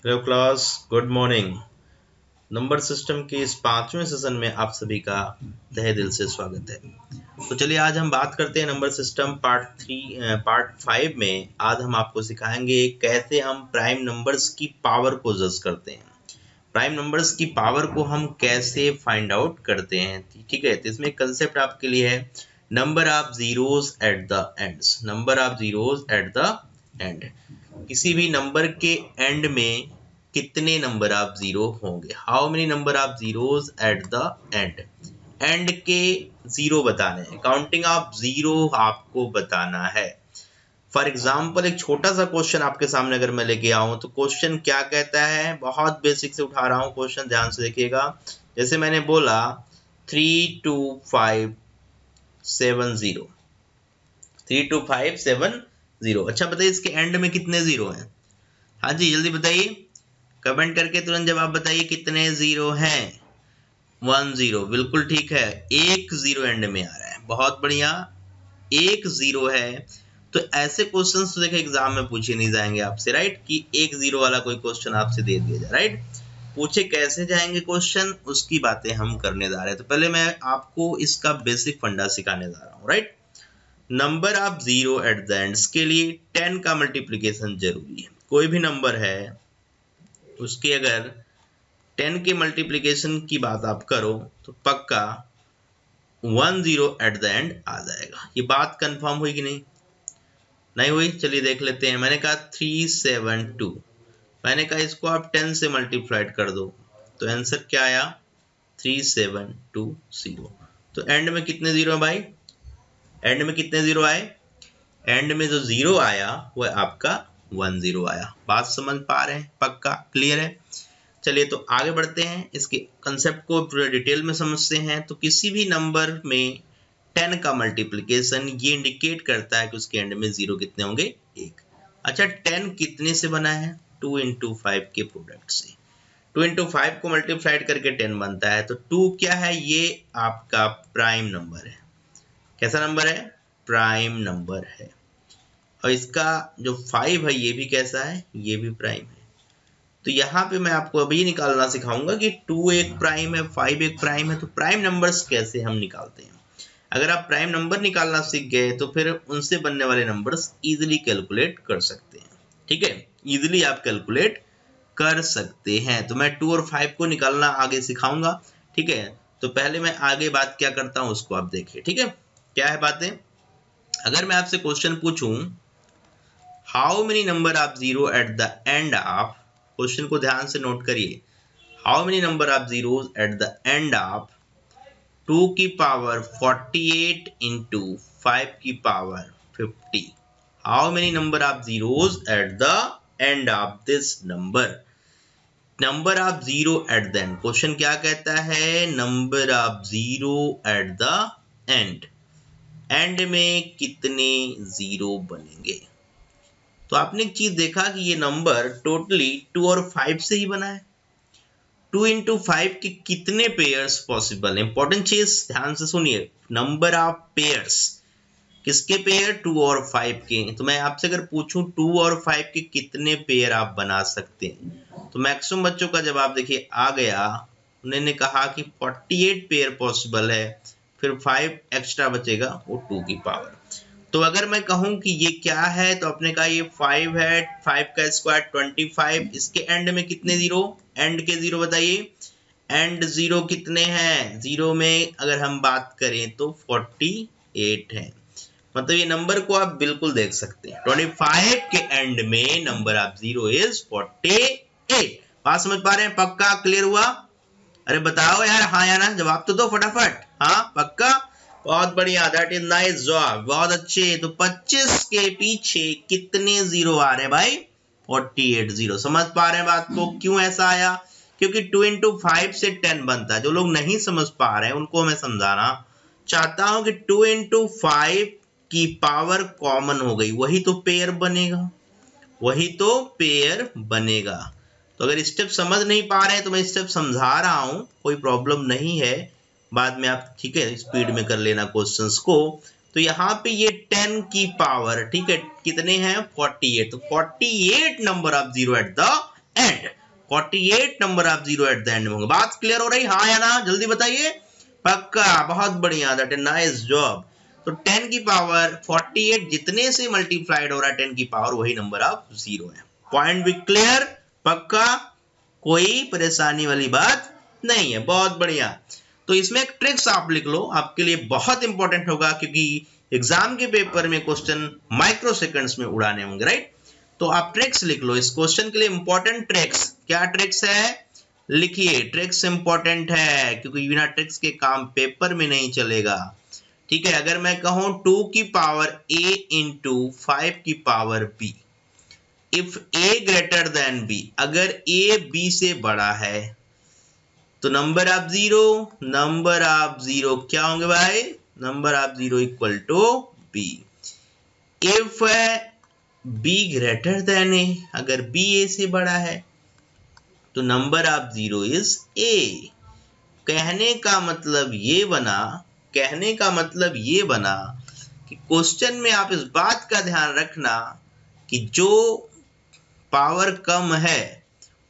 Hello class, good morning. Number system के इस 5वें सेशन में आप सभी का तहे दिल से स्वागत है। तो चलिए आज हम बात करते हैं नंबर सिस्टम पार्ट 5 में। आज हम आपको सिखाएंगे कैसे हम प्राइम नंबर्स की पावर को जज करते हैं। प्राइम नंबर्स की पावर को हम कैसे फाइंड आउट करते हैं, ठीक है। तो इसमें कंसेप्ट आपके लिए है number of zeros at the ends. Number of zeros at the and, किसी भी नंबर के एंड में कितने नंबर ऑफ जीरो होंगे। How many number of zeros at the and. And के जीरो बताने हैं, काउंटिंग ऑफ जीरो आपको बताना है। फॉर एग्जाम्पल एक छोटा सा क्वेश्चन आपके सामने अगर मैं लेके आऊं तो क्वेश्चन क्या कहता है, बहुत बेसिक से उठा रहा हूं क्वेश्चन, ध्यान से देखिएगा। जैसे मैंने बोला 32570, 32570। अच्छा बताइए इसके एंड में कितने जीरो हैं। हाँ जी जल्दी बताइए, कमेंट करके तुरंत जवाब बताइए कितने जीरो हैं। 10, बिल्कुल ठीक है, एक जीरो एंड में आ रहा है, बहुत बढ़िया, एक जीरो है। तो ऐसे क्वेश्चंस तो देखिए एग्जाम में पूछे नहीं जाएंगे आपसे, राइट, कि एक जीरो वाला कोई क्वेश्चन आपसे दे दिया जाए, राइट। पूछे कैसे जाएंगे क्वेश्चन, उसकी बातें हम करने जा रहे हैं। तो पहले मैं आपको इसका बेसिक फंडा सिखाने जा रहा हूँ, right. Number of zero at the ends के लिए 10 का मल्टीप्लीकेशन जरूरी है। कोई भी नंबर है उसके अगर 10 के मल्टीप्लीकेशन की बात आप करो तो पक्का 10 एट द एंड आ जाएगा। ये बात कंफर्म हुई कि नहीं, नहीं हुई? चलिए देख लेते हैं। मैंने कहा 372, मैंने कहा इसको आप 10 से मल्टीप्लाइड कर दो तो आंसर क्या आया 3720। तो एंड में कितने जीरो है भाई, एंड में कितने जीरो आए, एंड में जो जीरो आया वो आपका 10 आया। बात समझ पा रहे हैं, पक्का क्लियर है। चलिए तो आगे बढ़ते हैं, इसके कंसेप्ट को पूरे डिटेल में समझते हैं। तो किसी भी नंबर में 10 का मल्टीप्लिकेशन ये इंडिकेट करता है कि उसके एंड में जीरो कितने होंगे, एक। अच्छा 10 कितने से बना है, 2 into 5 के प्रोडक्ट से। 2 into 5 को मल्टीप्लाइड करके 10 बनता है। तो 2 क्या है, ये आपका प्राइम नंबर है। कैसा नंबर है, प्राइम नंबर है। और इसका जो 5 है ये भी कैसा है, ये भी प्राइम है। तो यहाँ पे मैं आपको अभी निकालना सिखाऊंगा कि 2 एक प्राइम है, 5 एक प्राइम है। तो प्राइम नंबर्स कैसे हम निकालते हैं। अगर आप प्राइम नंबर निकालना सीख गए तो फिर उनसे बनने वाले नंबर्स इजीली कैलकुलेट कर सकते हैं, ठीक है, इजीली आप कैलकुलेट कर सकते हैं। तो मैं 2 और 5 को निकालना आगे सिखाऊंगा, ठीक है। तो पहले मैं आगे बात क्या करता हूँ उसको आप देखिए, ठीक है। क्या है बातें, अगर मैं आपसे क्वेश्चन पूछूं how many number of zero at the end of, question को ध्यान से नोट करिए, how many number of zeros at the end of 2 की पावर 48 इंटू 5 की power 50, how many number of zeros at the end of this number. Number of zero at the and, question क्या कहता है, number of zero at the and, and में कितने zero बनेंगे। तो आपने एक चीज देखा कि ये नंबर टोटली 2 और 5 से ही बना है। 2 into 5 के कितने पेयर्स पॉसिबल है, इंपॉर्टेंट चीज ध्यान से सुनिए, नंबर ऑफ पेयर्स, किसके पेयर, 2 और 5 के। तो मैं आपसे अगर पूछूं 2 और 5 के कितने पेयर आप बना सकते हैं, तो मैक्सिमम बच्चों का जवाब देखिए आ गया, उन्होंने कहा कि 48 पेयर पॉसिबल है, फिर 5 एक्स्ट्रा बचेगा वो 2 की पावर। तो अगर मैं कहूं कि ये क्या है, तो आपने कहा ये 5 है, 5 का स्क्वायर 25, इसके एंड में कितने जीरो, एंड के जीरो बताइए, एंड जीरो कितने हैं, जीरो में अगर हम बात करें तो 48 है। मतलब ये नंबर को आप बिल्कुल देख सकते हैं, 25 के एंड में नंबर ऑफ जीरो इज 48। बात समझ पा रहे हैं, पक्का क्लियर हुआ। अरे बताओ यार, हाँ या ना, जवाब तो दो फटाफट, हाँ पक्का, बहुत बढ़िया, दैट इज नाइस जवाब, बहुत अच्छे। तो 25 के पीछे कितने जीरो आ रहे भाई, 48 जीरो। समझ पा रहे हैं बात को, क्यों ऐसा आया, क्योंकि 2 into 5 से 10 बनता है। जो लोग नहीं समझ पा रहे हैं उनको मैं समझाना चाहता हूं कि 2 into 5 की पावर कॉमन हो गई, वही तो पेयर बनेगा, वही तो पेयर बनेगा। तो अगर स्टेप समझ नहीं पा रहे हैं तो मैं स्टेप समझा रहा हूं, कोई प्रॉब्लम नहीं है, बाद में आप ठीक है स्पीड में कर लेना क्वेश्चंस को। तो यहाँ पे ये 10 की पावर, ठीक है, कितने हैं 48, तो 48 number of zero at the and. 48 number of zero at the and में होंगे। बात क्लियर हो रही, हाँ या ना, जल्दी बताइए। पक्का, बहुत बढ़िया, दैट इज नाइस जॉब। तो 10 की पावर 48 जितने से मल्टीप्लाइड हो रहा है 10 की पावर, वही नंबर ऑफ जीरो है। पॉइंट भी क्लियर, पक्का, कोई परेशानी वाली बात नहीं है, बहुत बढ़िया। तो इसमें एक ट्रिक्स आप लिख लो, आपके लिए बहुत इंपॉर्टेंट होगा, क्योंकि एग्जाम के पेपर में क्वेश्चन माइक्रो सेकंड्स में उड़ाने होंगे, राइट। तो आप ट्रिक्स लिख लो इस क्वेश्चन के लिए, इंपॉर्टेंट ट्रिक्स। क्या ट्रिक्स है, लिखिए, ट्रिक्स इंपॉर्टेंट है, क्योंकि बिना ट्रिक्स के काम पेपर में नहीं चलेगा। ठीक है, अगर मैं कहूं 2 की पावर a इंटू 5 की power b, if a greater than b, अगर a b से बड़ा है तो नंबर ऑफ जीरो क्या होंगे भाई, number of zero equal to b। If b greater than a, अगर b a से बड़ा है तो number of zero is a। कहने का मतलब ये बना कि क्वेश्चन में आप इस बात का ध्यान रखना कि जो पावर कम है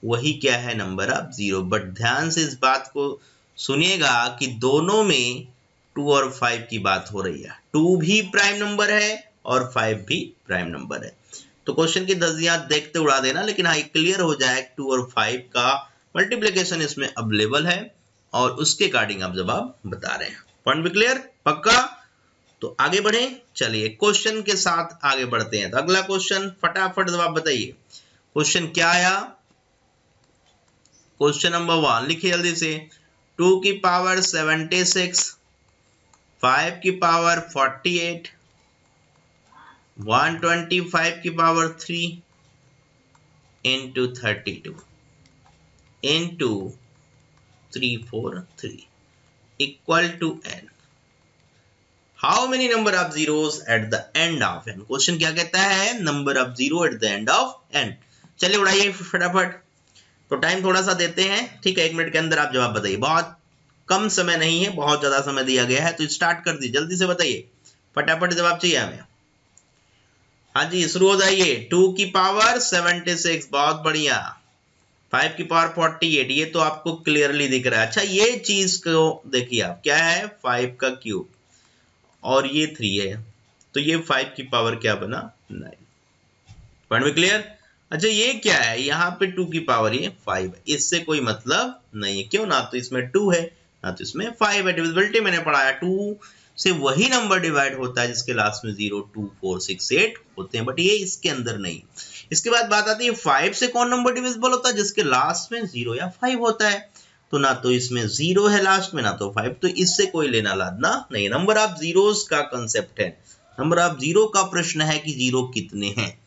वही क्या है, नंबर ऑफ जीरो। बट ध्यान से इस बात को सुनिएगा कि दोनों में 2 और 5 की बात हो रही है। 2 भी प्राइम नंबर है और 5 भी प्राइम नंबर है। तो क्वेश्चन की दर्जियां देखते उड़ा देना, लेकिन हाँ क्लियर हो जाए 2 और 5 का मल्टीप्लिकेशन इसमें अवेलेबल है और उसके अकॉर्डिंग आप जवाब बता रहे हैं। पॉइंट भी क्लियर, पक्का। तो आगे बढ़े, चलिए क्वेश्चन के साथ आगे बढ़ते हैं। तो अगला क्वेश्चन फटाफट जवाब बताइए। क्वेश्चन क्या आया, क्वेश्चन नंबर 1 लिखिए जल्दी से। 2 की पावर 76, 5 की पावर 48, 125 की power 3 into 32 into 343 equal to n। How many number of zeros at the end of n। Question क्या कहता है, number of zero at the end of n। चलिए उड़ाइए फटाफट। तो टाइम थोड़ा सा देते हैं, ठीक है, 1 मिनट के अंदर आप जवाब बताइए। बहुत कम समय नहीं है, बहुत ज्यादा समय दिया गया है, तो स्टार्ट कर दीजिए, जल्दी से बताइए, फटाफट जवाब चाहिए हमें। हाँ जी, शुरू हो जाइए। 2 की पावर 76, बहुत बढ़िया। 5 की पावर 48, ये तो आपको क्लियरली दिख रहा है। अच्छा, ये चीज को देखिए आप, क्या है, 5 का क्यूब और ये 3 है, तो ये 5 की पावर क्या बना, 9। पॉइंट में क्लियर। अच्छा, ये क्या है, यहाँ पे 2 की पावर ये 5 है, इससे कोई मतलब नहीं है। क्यों, ना तो इसमें 2 है ना तो इसमें 5 है। डिविजिबिलिटी मैंने पढ़ाया, 2 से वही नंबर डिवाइड होता है जिसके लास्ट में 0, 2, 4, 6, 8 होते हैं, बट ये इसके अंदर नहीं। इसके बाद बात आती है 5 से कौन नंबर डिविजिबल होता है, जिसके लास्ट में 0 या 5 होता है। तो ना तो इसमें 0 है लास्ट में, ना तो 5, तो इससे कोई लेना लादना नहीं। नंबर ऑफ जीरोस का कंसेप्ट है, नंबर ऑफ जीरो का प्रश्न है कि जीरो कितने हैं।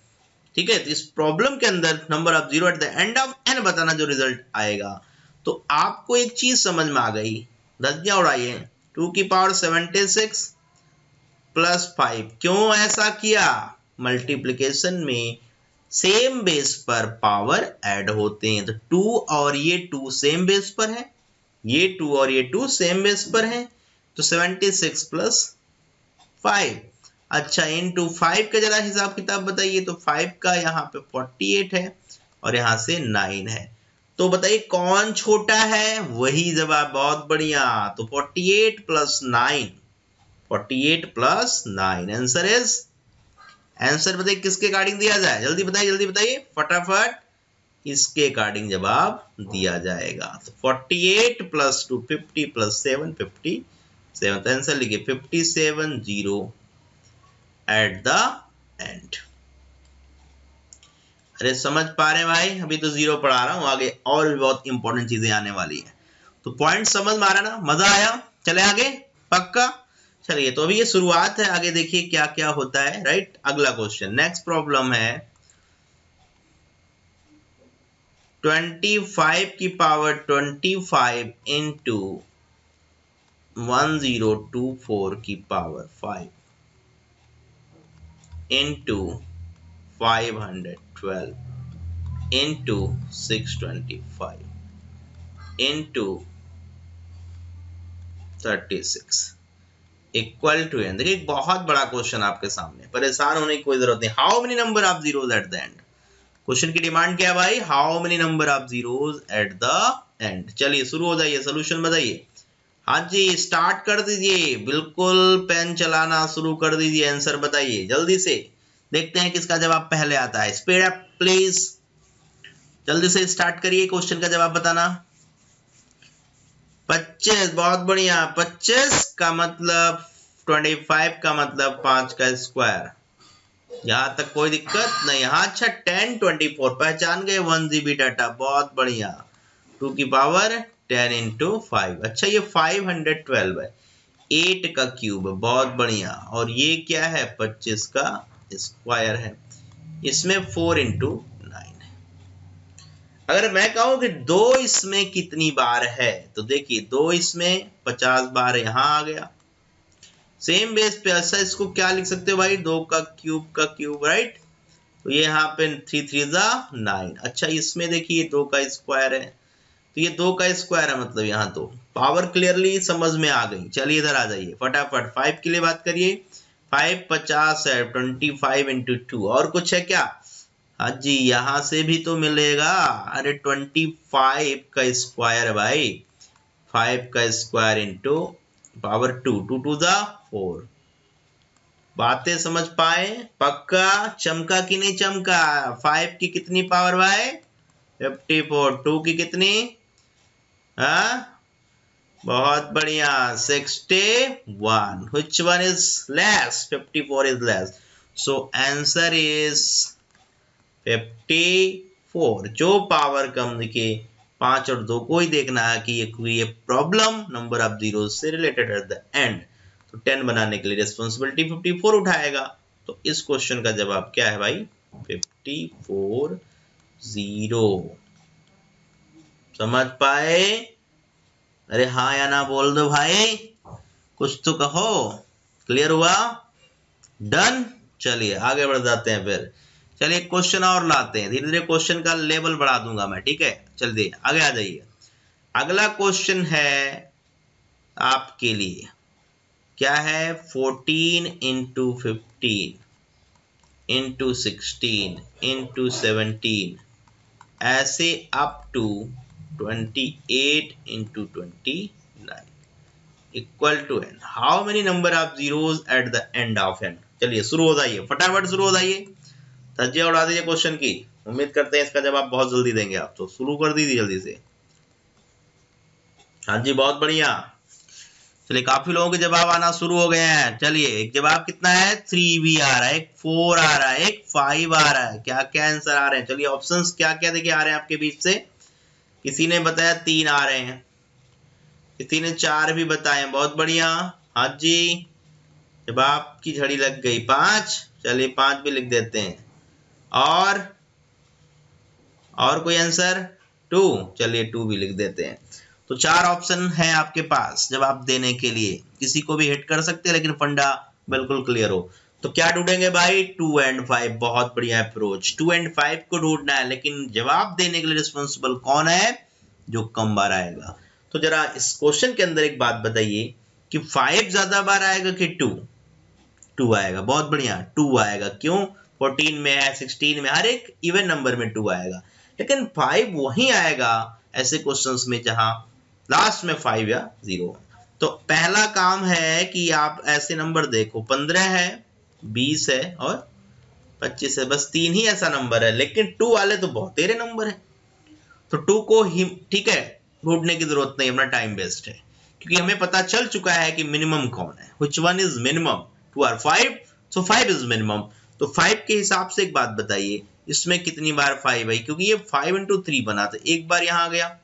ठीक है, तो इस प्रॉब्लम के अंदर number of zero at the end of n बताना जो रिजल्ट आएगा। तो आपको एक चीज समझ में आ गई, धज्जियां उड़ाइए। 2 की पावर 76 प्लस 5, क्यों ऐसा किया, मल्टीप्लिकेशन में सेम बेस पर पावर ऐड होते हैं। तो 2 और ये 2 सेम बेस पर है, ये 2 और ये 2 सेम बेस पर है, तो 76 प्लस 5। अच्छा, इनटू 5 का जरा हिसाब किताब बताइए। तो 5 का यहाँ पे 48 है और यहाँ से 9 है, तो बताइए कौन छोटा है, वही जवाब, बहुत बढ़िया। तो 48 plus 9, 48 plus 9, answer is, answer बताइए किसके अकॉर्डिंग दिया जाए, जल्दी बताइए फटाफट, इसके अकॉर्डिंग जवाब दिया जाएगा। तो 48 प्लस 2 50 प्लस 7 57, तो आंसर लिखिए 57 0 एट द एंड। अरे समझ पा रहे हैं भाई, अभी तो 0 पढ़ा रहा हूं, आगे और भी बहुत इंपॉर्टेंट चीजें आने वाली है। तो पॉइंट समझ में आ रहा ना, मजा आया। चले आगे, पक्का। चलिए, तो अभी ये शुरुआत है, आगे देखिए क्या क्या होता है, राइट। अगला क्वेश्चन, नेक्स्ट प्रॉब्लम है 25 की पावर 25 इंटू 1024 की power 5 into 512 into 625 into 36 equal to n। देखिए, बहुत बड़ा क्वेश्चन आपके सामने, परेशान होने की कोई जरूरत नहीं। How many number of zeros at the and. Question की डिमांड क्या है भाई, how many number of zeros at the and. चलिए शुरू हो जाइए, सोल्यूशन बताइए। हाँ जी स्टार्ट कर दीजिए, बिल्कुल पेन चलाना शुरू कर दीजिए, आंसर बताइए जल्दी से। देखते हैं किसका जवाब पहले आता है। स्पीड अप प्लीज, जल्दी से स्टार्ट करिए क्वेश्चन का जवाब बताना। 25, बहुत बढ़िया। 25 का मतलब 25 का मतलब 5 का स्क्वायर। यहां तक कोई दिक्कत नहीं। हाँ अच्छा 10 24 पहचान गए, 1 GB डाटा, बहुत बढ़िया। 2 की पावर 10 इंटू 5। अच्छा ये 512 है, 8 का क्यूब, बहुत बढ़िया। और ये क्या है, 25 का स्क्वायर है। इसमें 4 इंटू 9 है। अगर मैं कहूं कि 2 इसमें कितनी बार है, तो देखिए 2 इसमें 50 बार यहाँ आ गया। सेम बेस पे ऐसा इसको क्या लिख सकते हो भाई, 2 का क्यूब राइट। तो ये यहाँ पे 3 3 9। अच्छा इसमें देखिए 2 का स्क्वायर है, तो ये 2 का स्क्वायर है, मतलब यहाँ तो पावर क्लियरली समझ में आ गई। चलिए इधर आ जाइए फटाफट, 5 के लिए बात करिए। 5 50 है, 25 इंटू 2। और कुछ है क्या, हाँ जी यहाँ से भी तो मिलेगा। अरे 25 का स्क्वायर भाई, 5 का स्क्वायर इंटू पावर 2, 2 2 4। बातें समझ पाए, पक्का चमका कि नहीं चमका। 5 की कितनी पावर भाई, 54। 2 की कितनी, हाँ बहुत बढ़िया 61। which one is less, 54 is less, so answer is 54। जो पावर कम दिखे, 5 और 2 को ही देखना है कि ये प्रॉब्लम नंबर ऑफ जीरो से रिलेटेड एट द एंड। तो 10 बनाने के लिए रिस्पॉन्सिबिलिटी 54 उठाएगा। तो इस क्वेश्चन का जवाब क्या है भाई, 54 0। समझ पाए, अरे हाँ या ना बोल दो भाई, कुछ तो कहो। क्लियर हुआ, डन। चलिए आगे बढ़ जाते हैं फिर। चलिए क्वेश्चन और लाते हैं, धीरे धीरे क्वेश्चन का लेवल बढ़ा दूंगा मैं, ठीक है। चलिए आगे आ जाइए। अगला क्वेश्चन है आपके लिए, क्या है, 14 इंटू 15 इंटू 16 इंटू 17 ऐसे up to 28 into 29 equal to n। How many number of zeros at the end of n। चलिए शुरू हो जाइए, फटाफट शुरू हो जाइए, धज्जियां उड़ा दीजिए क्वेश्चन की। उम्मीद करते हैं इसका जवाब बहुत जल्दी देंगे आप, तो शुरू कर दीजिए जल्दी से। हाँ जी बहुत बढ़िया। चलिए काफी लोगों के जवाब आना शुरू हो गए हैं। चलिए एक जवाब कितना है, 3 भी आ रहा है, एक 4 आ रहा है, एक 5 आ रहा है। क्या क्या आंसर आ रहे हैं, चलिए ऑप्शंस क्या क्या देखिए आ रहे हैं आपके बीच से। किसी ने बताया 3 आ रहे हैं, किसी ने 4 भी बताए, बहुत बढ़िया। हाँ जी जब आपकी झड़ी लग गई 5, चलिए 5 भी लिख देते हैं। और कोई आंसर 2, चलिए 2 भी लिख देते हैं। तो 4 ऑप्शन है आपके पास जवाब देने के लिए, किसी को भी हिट कर सकते हैं, लेकिन फंडा बिल्कुल क्लियर हो। तो क्या ढूंढेंगे भाई, 2 एंड 5। बहुत बढ़िया अप्रोच, 2 एंड 5 को ढूंढना है, लेकिन जवाब देने के लिए रिस्पॉन्सिबल कौन है, जो कम बार आएगा। तो जरा इस क्वेश्चन के अंदर एक बात बताइए कि 5 ज्यादा बार आएगा कि 2। 2 आएगा, बहुत बढ़िया 2 आएगा। क्यों, 14 में है, 16 में, हर एक इवन नंबर में 2 आएगा। लेकिन 5 वही आएगा ऐसे क्वेश्चंस में जहां लास्ट में 5 या 0। तो पहला काम है कि आप ऐसे नंबर देखो, 15 है, 20 है और 25 है, बस 3 ही ऐसा नंबर है। लेकिन 2 वाले तो बहुत तेरे नंबर है, तो 2 को ही ठीक है ढूंढने की जरूरत नहीं, अपना टाइम वेस्ट है, क्योंकि हमें पता चल चुका है कि मिनिमम कौन है, which one is minimum, 2 or 5, so 5 is minimum। तो 5 के हिसाब से एक बात बताइए, इसमें कितनी बार 5 आई, क्योंकि ये 5 इंटू 3 बना, तो एक बार यहाँ आ गया।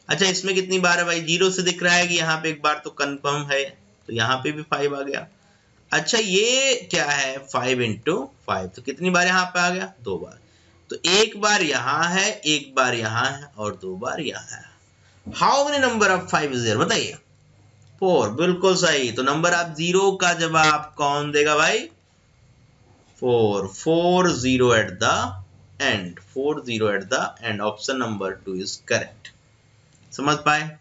अच्छा इसमें कितनी बार है भाई, 0 से दिख रहा है कि यहाँ पे एक बार तो कंफर्म है, तो यहाँ पे भी 5 आ गया। अच्छा ये क्या है, 5 इंटू 5, तो कितनी बार यहाँ पे आ गया, 2 बार। तो एक बार यहाँ है, एक बार यहाँ है और 2 बार यहाँ है। How many number of 5 is there, बताइए। 4, बिल्कुल सही। तो नंबर ऑफ 0 का जवाब कौन देगा भाई, 4, 4 0 eight the and, 4 0 eight the and. Option number 2 is correct. समझ पाए।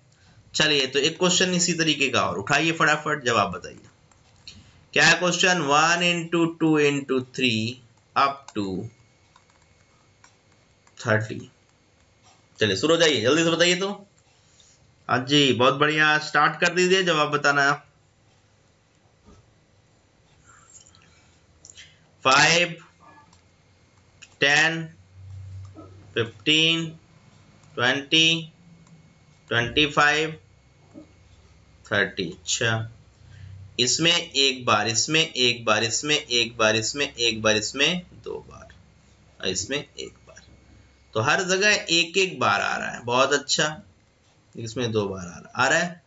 चलिए तो एक क्वेश्चन इसी तरीके का और उठाइए, फटाफट जवाब बताइए। क्या है question, 1 into 2 into 3 up to 30। चलिए शुरू हो जाइए, जल्दी से बताइए। तो हाँ जी, बहुत बढ़िया, स्टार्ट कर दीजिए जवाब बताना। 5, 10, 15, 20, 25, 30। अच्छा, इसमें एक बार, इसमें एक बार, इसमें एक बार, इसमें एक बार, इसमें दो बार, और इसमें एक बार, तो हर जगह एक एक बार आ रहा है। बहुत अच्छा, इसमें दो बार आ रहा है।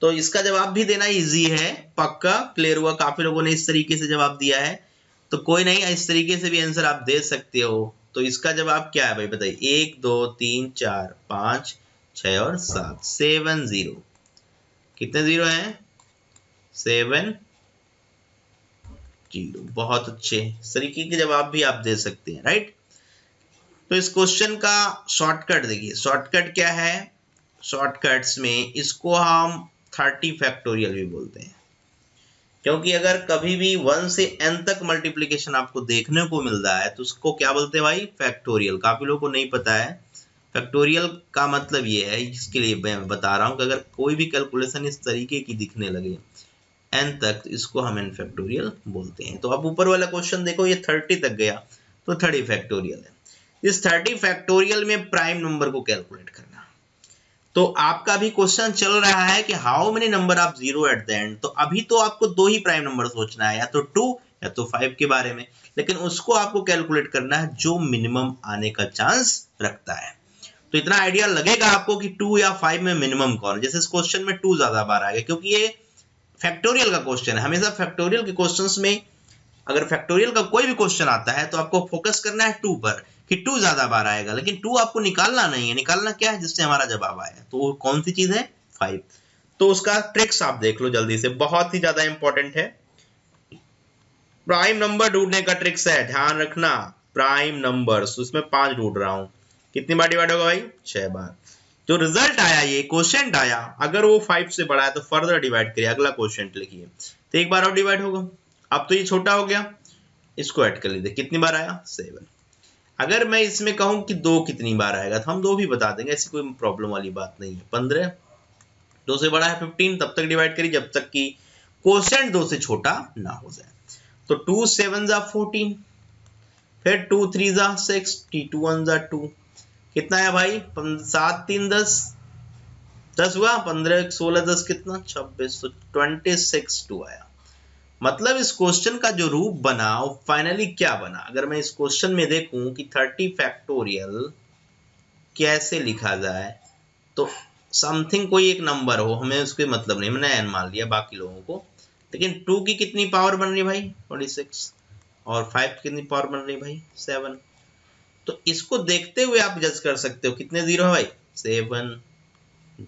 तो इसका जवाब भी देना इजी है, पक्का क्लियर हुआ। काफी लोगों ने इस तरीके से जवाब दिया है, तो कोई नहीं, इस तरीके से भी आंसर आप दे सकते हो। तो इसका जवाब क्या है भाई बताइए? 1 2 3 4 5 6 और 7, 7 0। कितने जीरो हैं? 7 0। बहुत अच्छे, इस तरीके के जवाब भी आप दे सकते हैं, राइट। तो इस क्वेश्चन का शॉर्टकट देखिए, शॉर्टकट क्या है? शॉर्टकट्स में इसको हम 30 फैक्टोरियल भी बोलते हैं, क्योंकि अगर कभी भी 1 से n तक मल्टीप्लिकेशन आपको देखने को मिल रहा है तो उसको क्या बोलते हैं भाई? फैक्टोरियल। काफी लोगों को नहीं पता है फैक्टोरियल का मतलब ये है, इसके लिए मैं बता रहा हूं कि अगर कोई भी कैलकुलेशन इस तरीके की दिखने लगे n तक, तो इसको हम n फैक्टोरियल बोलते हैं। तो अब ऊपर वाला क्वेश्चन देखो, ये 30 तक गया तो 30 फैक्टोरियल है। इस 30 फैक्टोरियल में प्राइम नंबर को कैलकुलेट करना। तो आपका भी क्वेश्चन चल रहा है कि how many number of zero at the and. तो अभी तो आपको दो ही प्राइम नंबर सोचना है, या तो 2 या तो 5 के बारे में, लेकिन उसको आपको कैलकुलेट करना है जो मिनिमम आने का चांस रखता है। तो इतना आइडिया लगेगा आपको कि 2 या 5 में मिनिमम कौन है। जैसे इस क्वेश्चन में 2 ज्यादा बार आएगा, क्योंकि ये फैक्टोरियल का क्वेश्चन है। हमेशा फैक्टोरियल के क्वेश्चंस में, अगर फैक्टोरियल का कोई भी क्वेश्चन आता है तो आपको फोकस करना है 2 पर, कि 2 ज्यादा बार आएगा, लेकिन 2 आपको निकालना नहीं है। निकालना क्या है? जिससे हमारा जवाब आया। तो वो कौन सी चीज है? 5। तो उसका ट्रिक्स आप देख लो जल्दी से, बहुत ही ज्यादा इंपॉर्टेंट है। प्राइम नंबर ढूंढने का ट्रिक्स है, ध्यान रखना। प्राइम नंबर्स, उसमें 5 ढूंढ रहा हूं। कितनी बार डिवाइड होगा भाई? 6 बार। जो रिजल्ट आया, ये क्वेश्चन आया, अगर वो 5 से बड़ा है तो फर्दर डिवाइड करिए, अगला क्वेश्चन लिखिए, तो एक बार और डिवाइड होगा। अब तो ये छोटा हो गया, इसको ऐड कर लीजिए। कितनी बार आया? 7। अगर मैं इसमें कहूं कि 2 कितनी बार आएगा, तो हम 2 भी बता देंगे, ऐसी कोई प्रॉब्लम वाली बात नहीं है। 15, 2 से बड़ा है 15, तब तक डिवाइड करिए जब तक कि क्वोशिएंट 2 से छोटा ना हो जाए। तो 2 7 जा 14, फिर 2 3 जा 6, 2 1 जा 2, कितना है भाई? 7 3 10, 10 हुआ, 15 16 10 कितना? 26। तो 26 2 आया। मतलब इस क्वेश्चन का जो रूप बना वो फाइनली क्या बना? अगर मैं इस क्वेश्चन में देखूं कि 30 फैक्टोरियल कैसे लिखा जाए, तो समथिंग कोई एक नंबर हो, हमें उसके मतलब नहीं, मैंने n मान लिया बाकी लोगों को, लेकिन 2 की कितनी पावर बन रही है भाई? 26। और 5 की कितनी पावर बन रही है भाई? 7। तो इसको देखते हुए आप जज कर सकते हो कितने जीरो है भाई? 7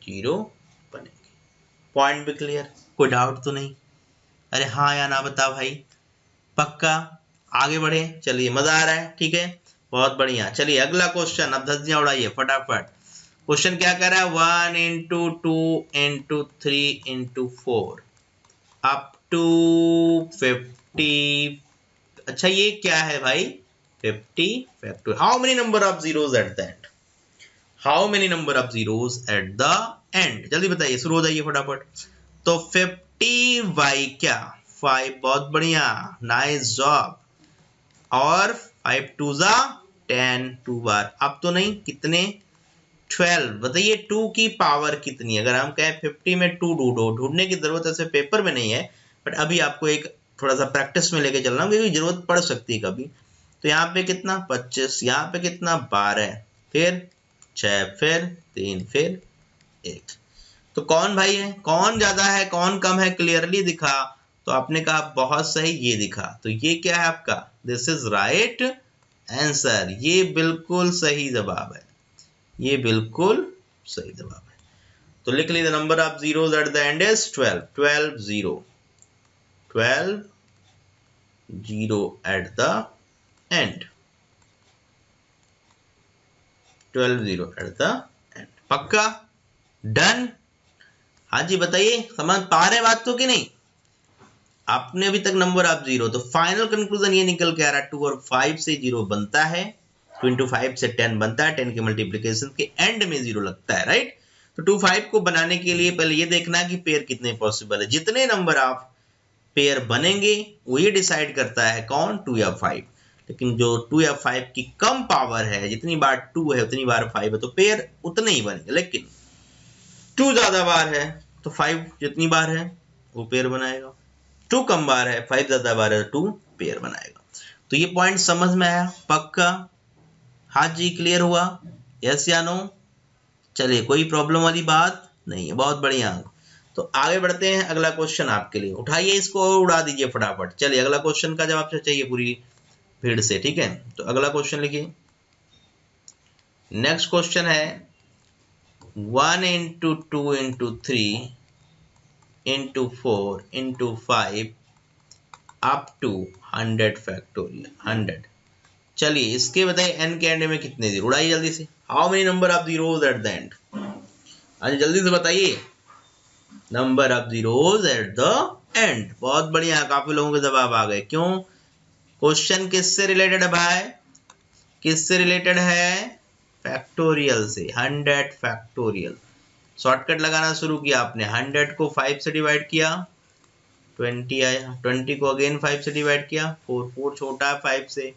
0 बनेंगे। पॉइंट भी क्लियर, कोई डाउट तो नहीं? अरे हाँ या ना बता भाई, पक्का। आगे बढ़े, चलिए, मजा आ रहा है, ठीक है, बहुत बढ़िया। चलिए अगला क्वेश्चन, अब धज्जियां उड़ाइए फटाफट। क्वेश्चन क्या कर रहा है? 1 into 2 into 3 into 4 up to 50। अच्छा, ये क्या है भाई? 50 factorial. How many number of zeros at the end? How many number of zeros at the end? जल्दी बताइए, शुरू हो जाइए फटाफट। तो 50 बाई क्या? 5। बहुत बढ़िया, नाइस जॉब। और 5 2 जा 10, 2 बार। अब तो नहीं, कितने? 12। बताइए 2 की पावर कितनी है? अगर हम कहें 50 में 2 ढूंढो, ढूंढने की जरूरत ऐसे पेपर में नहीं है, बट अभी आपको एक थोड़ा सा प्रैक्टिस में लेके चलना, क्योंकि जरूरत पड़ सकती है कभी। तो यहाँ पे कितना? 25, यहाँ पे कितना? 12, फिर 6, फिर 3, फिर 1। तो कौन भाई है? कौन ज्यादा है, कौन कम है? क्लियरली दिखा। तो आपने कहा बहुत सही, ये दिखा। तो ये क्या है आपका? This is right answer. ये बिल्कुल सही जवाब है, ये बिल्कुल सही जवाब है। तो लिख लीजिए, number of zeros at the and is 12। 12 0, 12 0 eight the and, 12 0 eight the and. पक्का? डन? हाँ जी, बताइए, समझ पा रहे बात तो कि नहीं? आपने अभी तक नंबर ऑफ जीरो, तो फाइनल कंक्लूजन ये निकल के आ रहा है 2 और 5 से 0 बनता है। 2 इंटू 5 से 10 बनता है, 10 के मल्टीप्लीकेशन के एंड में 0 लगता है, राइट। तो 2 5 को बनाने के लिए पहले ये देखना है कि पेयर कितने पॉसिबल है। जितने नंबर आप पेयर बनेंगे वो ये डिसाइड करता है कौन, 2 या 5। लेकिन जो 2 या 5 की कम पावर है, जितनी बार 2 है उतनी बार 5 है, तो पेयर उतने ही बनेंगे। लेकिन 2 ज्यादा बार है तो 5 जितनी बार है वो पेयर बनाएगा, 2 कम बार है, 5 ज्यादा बार है, 2 पेयर बनाएगा। तो ये पॉइंट समझ में आया? पक्का? हाँ जी, क्लियर हुआ? यस या नो? चलिए, कोई प्रॉब्लम वाली बात नहीं है, बहुत बढ़िया। तो आगे बढ़ते हैं, अगला क्वेश्चन आपके लिए। उठाइए इसको और उड़ा दीजिए फटाफट। चलिए, अगला क्वेश्चन का जवाब चाहिए पूरी भीड़ से, ठीक है। तो अगला क्वेश्चन लिखिए। नेक्स्ट क्वेश्चन है 1 into 2 into 3 into 4 into 5 up to 100 factorial 100। चलिए, इसके बताइए एन के एंड में कितने जीरो। उड़ाइए जल्दी से। How many number of zeros eight the and? आज जल्दी से बताइए, number of zeros eight the and. बहुत बढ़िया, काफी लोगों के जवाब आ गए। क्यों? क्वेश्चन किससे रिलेटेड है भाई? किससे रिलेटेड है? फैक्टोरियल से, 100 फैक्टोरियल। शॉर्टकट लगाना शुरू किया आपने। 100 को 5 से डिवाइड किया, 20 आया। 20 को अगेन 5 से डिवाइड किया, 4 छोटा है 5 से।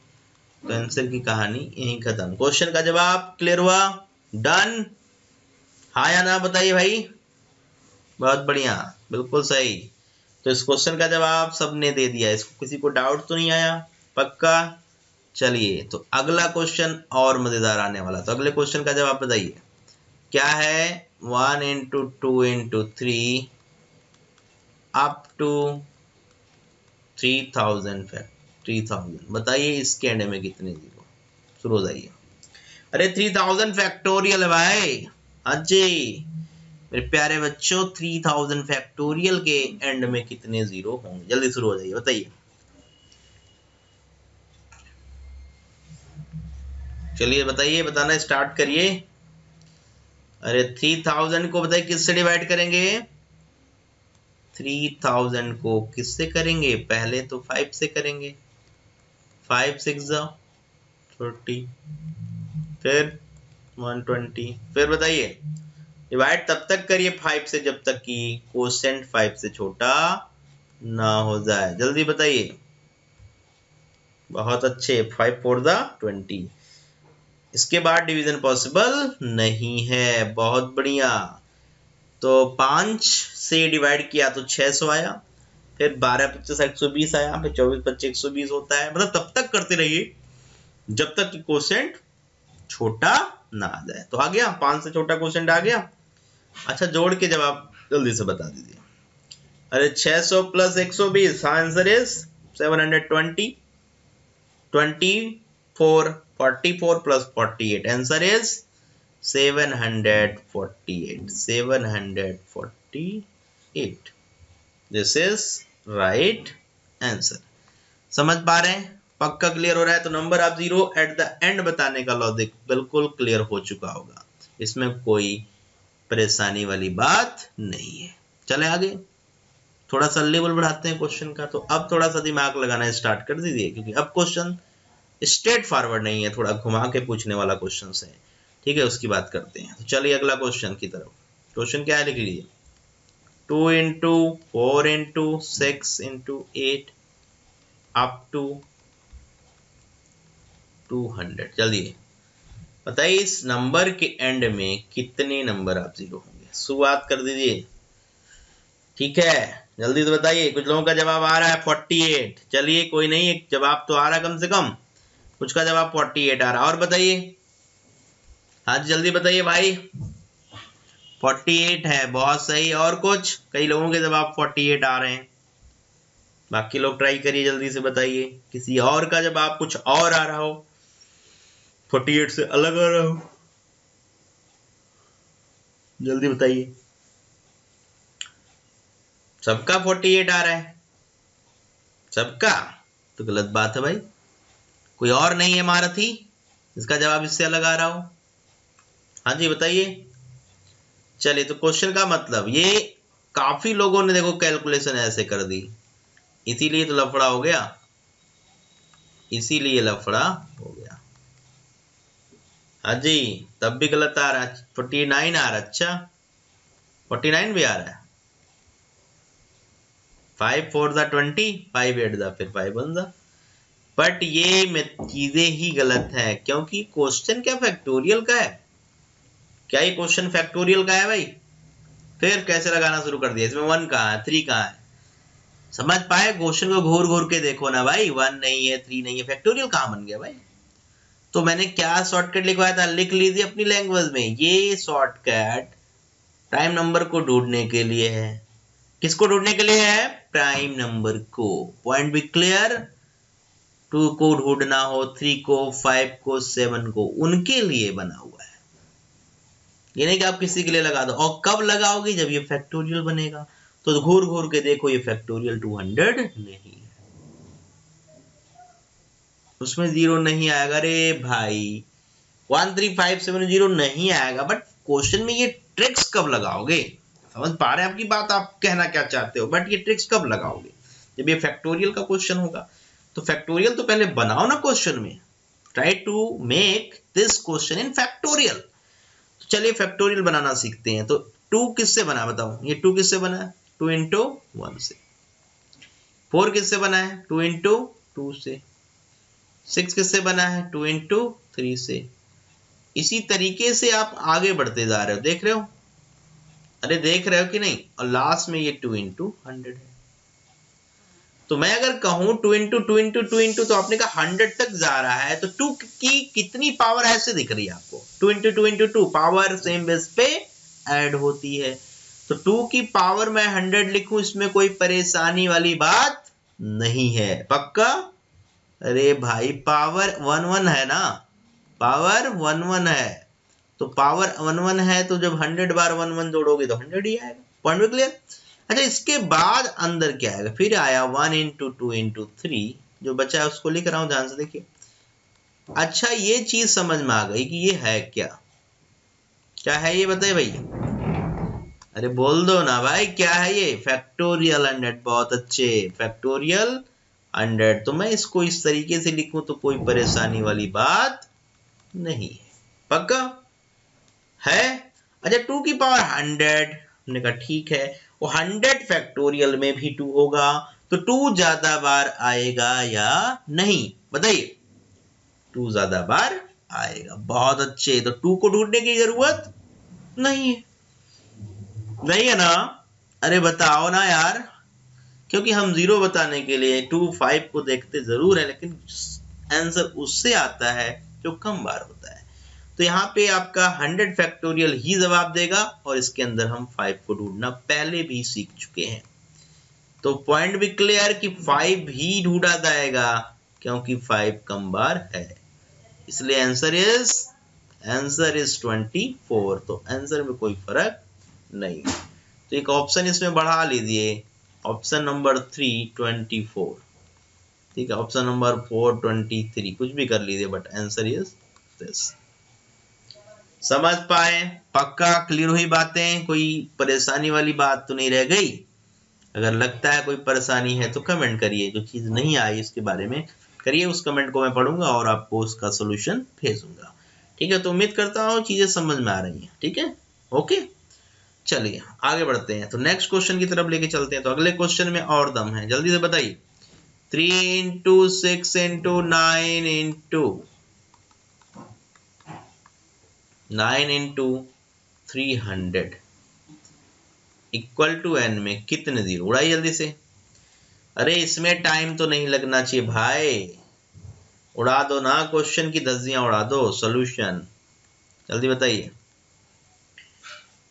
तो आंसर की कहानी यहीं खत्म। क्वेश्चन का जवाब क्लियर हुआ? डन? हाँ या ना बताइए भाई। बहुत बढ़िया, बिल्कुल सही। तो इस क्वेश्चन का जवाब सबने दे दिया, इसको किसी को डाउट तो नहीं आया? पक्का? चलिए, तो अगला क्वेश्चन और मजेदार आने वाला। तो अगले क्वेश्चन का जवाब बताइए क्या है। 1 इंटू 2 इंटू 3 अप टू 3000 बताइए इसके एंड में कितने जीरो। शुरू हो जाइए। अरे 3000 फैक्टोरियल है भाई। हाँ जी मेरे प्यारे बच्चों, 3000 फैक्टोरियल के एंड में कितने जीरो होंगे? जल्दी शुरू हो जाइए, बताइए। चलिए बताइए, बताना स्टार्ट करिए। अरे 3000 को बताइए किससे डिवाइड करेंगे? 3000 को किससे करेंगे? पहले तो 5 से करेंगे। 5 6 30, फिर 120, फिर बताइए। डिवाइड तब तक करिए 5 से जब तक कि कोसेंट 5 से छोटा ना हो जाए। जल्दी बताइए। बहुत अच्छे, 5 4 20। इसके बाद डिवीजन पॉसिबल नहीं है। बहुत बढ़िया। तो 5 से डिवाइड किया तो 600 आया, फिर 12 25 120 आया, फिर 24 25 120 होता है। मतलब तब तक करते रहिए जब तक कि कोसेंट छोटा ना आ जाए। तो आ गया, 5 से छोटा कोसेंट आ गया। अच्छा, जोड़ के जवाब जल्दी से बता दीजिए। अरे 600 plus 120, answer is 720। 24 44 plus 48, answer is 748। 748, this is right answer. समझ पा रहे हैं? पक्का क्लियर हो रहा है? तो number of zero at the and बताने का लॉजिक बिल्कुल क्लियर हो चुका होगा, इसमें कोई परेशानी वाली बात नहीं है। चले आगे, थोड़ा सा लेवल बढ़ाते हैं क्वेश्चन का। तो अब थोड़ा सा दिमाग लगाना स्टार्ट कर दीजिए, क्योंकि अब क्वेश्चन स्ट्रेट फॉरवर्ड नहीं है, थोड़ा घुमा के पूछने वाला क्वेश्चन है, ठीक है। उसकी बात करते हैं। तो चलिए अगला क्वेश्चन की तरफ। क्वेश्चन क्या है, लिख लीजिए। 2 into 4 into 6 into 8 up to 200। जल्दी बताइए इस नंबर के एंड में कितने नंबर ऑफ जीरो होंगे। शुरुआत कर दीजिए, ठीक है। जल्दी से बताइए। कुछ लोगों का जवाब आ रहा है 48। चलिए कोई नहीं, एक जवाब तो आ रहा है कम से कम। कुछ का जवाब 48 आ रहा है। और बताइए, हाँ जल्दी बताइए भाई। 48 है, बहुत सही। और कुछ? कई लोगों के जवाब 48 आ रहे हैं। बाकी लोग ट्राई करिए, जल्दी से बताइए। किसी और का जवाब कुछ और आ रहा हो, 48 से अलग आ रहा हो, जल्दी बताइए। सबका 48 आ रहा है? सबका? तो गलत बात है भाई। कोई और नहीं है महारथी इसका जवाब इससे अलग आ रहा हो? हाँ जी बताइए। चलिए, तो क्वेश्चन का मतलब ये काफी लोगों ने देखो कैलकुलेशन ऐसे कर दी, इसीलिए तो लफड़ा हो गया, इसीलिए लफड़ा हो गया। हाँ जी, तब भी गलत आ रहा है, 49 आ रहा है। अच्छा 49 भी आ रहा है। 5 4 दा 20, 5 8 दा फिर 5 1 दा। बट ये चीजें ही गलत है, क्योंकि क्वेश्चन क्या फैक्टोरियल का है? क्या ये क्वेश्चन फैक्टोरियल का है भाई? फिर कैसे लगाना शुरू कर दिया? इसमें 1 कहाँ है, 3 कहाँ है? समझ पाए? क्वेश्चन को घूर घूर के देखो ना भाई, 1 नहीं है, 3 नहीं है, फैक्टोरियल कहाँ बन गया भाई? तो मैंने क्या शॉर्टकट लिखवाया था, लिख लीजिए अपनी लैंग्वेज में। ये शॉर्टकट प्राइम नंबर को ढूंढने के लिए है। किसको ढूंढने के लिए है? प्राइम नंबर को। पॉइंट भी क्लियर? 2 को ढूंढना हो, 3 को, 5 को, 7 को, उनके लिए बना हुआ है। ये नहीं कि आप किसी के लिए लगा दो। और कब लगाओगे? जब ये फैक्टोरियल बनेगा। तो घूर घूर के देखो, ये फैक्टोरियल 200 नहीं है, उसमें 0 नहीं आएगा रे भाई। 13570 नहीं आएगा। बट क्वेश्चन में ये ट्रिक्स कब लगाओगे? समझ पा रहे हैं आपकी बात, आप कहना क्या चाहते हो? बट ये ट्रिक्स कब लगाओगे? जब ये फैक्टोरियल का क्वेश्चन होगा। तो फैक्टोरियल तो पहले बनाओ ना क्वेश्चन में। Try to make this question in factorial. तो चलिए फैक्टोरियल बनाना सीखते हैं। तो 2 किससे बना बताओ? ये 2 किससे बना है? 2 इंटू 1 से। 4 किससे बना है? 2 इंटू 2 से। 6 किससे बना है? 2 इंटू 3 से। इसी तरीके से आप आगे बढ़ते जा रहे हो, देख रहे हो? अरे देख रहे हो कि नहीं? और लास्ट में ये 2 इंटू 100 है। तो मैं अगर कहूं 2 इंटू 2 इंटू 2 इंटू, तो आपने कहा 100 तक जा रहा है। तो 2 की कितनी पावर ऐसे दिख रही है आपको? 2 into 2 into 2 power same base पे ऐड होती है। तो 2 की पावर मैं 100 लिखूं, इसमें कोई परेशानी वाली बात नहीं है। पक्का? अरे भाई पावर 1 1 है ना, पावर 1 1 है। तो पावर 1 1 है, तो जब 100 बार 1 1 जोड़ोगे तो 100 ही आएगा। Point clear? अच्छा इसके बाद अंदर क्या आएगा? फिर आया 1 इंटू 2 इंटू 3, जो बचा है उसको लिख रहा हूं, ध्यान से देखिए। अच्छा ये चीज समझ में आ गई कि ये है क्या? क्या है ये बताइए भैया? अरे बोल दो ना भाई, क्या है ये? फैक्टोरियल 100। बहुत अच्छे, फैक्टोरियल 100। तो मैं इसको इस तरीके से लिखूं तो कोई परेशानी वाली बात नहीं है। पक्का है? अच्छा 2 की पावर 100, हमने कहा ठीक है। वो 100 फैक्टोरियल में भी 2 होगा, तो 2 ज्यादा बार आएगा या नहीं बताइए? 2 ज्यादा बार आएगा। बहुत अच्छे। तो 2 को ढूंढने की जरूरत नहीं है, नहीं है ना? अरे बताओ ना यार, क्योंकि हम 0 बताने के लिए 2 5 को देखते जरूर है, लेकिन आंसर उससे आता है जो कम बार होता है। तो यहाँ पे आपका 100 फैक्टोरियल ही जवाब देगा, और इसके अंदर हम 5 को ढूंढना पहले भी सीख चुके हैं। तो पॉइंट भी क्लियर कि 5 ही ढूंढा जाएगा, क्योंकि 5 कम बार है। इसलिए आंसर इज 24। तो आंसर में कोई फर्क नहीं। तो एक ऑप्शन इसमें बढ़ा लीजिए, ऑप्शन नंबर 3 24। ठीक है, ऑप्शन नंबर 4 23, कुछ भी कर लीजिए, बट आंसर इज दिस। समझ पाए? पक्का क्लियर हुई बातें? कोई परेशानी वाली बात तो नहीं रह गई? अगर लगता है कोई परेशानी है तो कमेंट करिए, जो चीज नहीं आई इसके बारे में करिए, उस कमेंट को मैं पढ़ूंगा और आपको उसका सोल्यूशन भेजूंगा। ठीक है, तो उम्मीद करता हूँ चीजें समझ में आ रही हैं। ठीक है, ओके चलिए आगे बढ़ते हैं। तो नेक्स्ट क्वेश्चन की तरफ लेके चलते हैं। तो अगले क्वेश्चन में और दम है, जल्दी से बताइए। 3 into 6 into 9 into 9 into 300 equal to n में कितने 0? उड़ाइए जल्दी से। अरे इसमें टाइम तो नहीं लगना चाहिए भाई, उड़ा दो ना, क्वेश्चन की धज्जियां उड़ा दो। सॉल्यूशन जल्दी बताइए।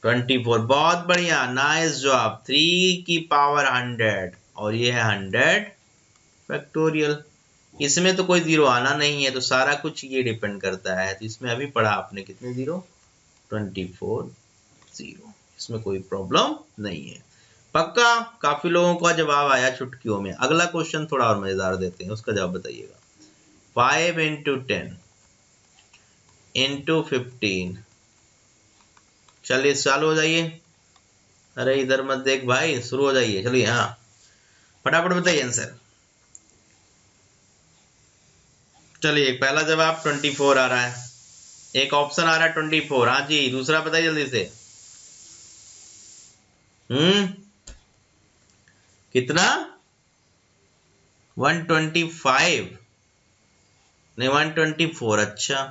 24, बहुत बढ़िया, नाइस जॉब। 3 की पावर 100 और ये है 100 फैक्टोरियल। इसमें तो कोई 0 आना नहीं है, तो सारा कुछ ये डिपेंड करता है। तो इसमें अभी पढ़ा आपने कितने 0? 24 0। इसमें कोई प्रॉब्लम नहीं है। पक्का? काफी लोगों का जवाब आया चुटकियों में। अगला क्वेश्चन थोड़ा और मजेदार देते हैं, उसका जवाब बताइएगा। 5 इंटू 10 इंटू 15। चलिए चालू हो जाइए। अरे इधर मत देख भाई, शुरू हो जाइए। चलिए हाँ फटाफट बताइए आंसर। चलिए पहला जवाब 24 आ रहा है। एक ऑप्शन आ रहा है 24। हाँ जी, दूसरा बताइए जल्दी से। कितना? 125 नहीं 124। अच्छा,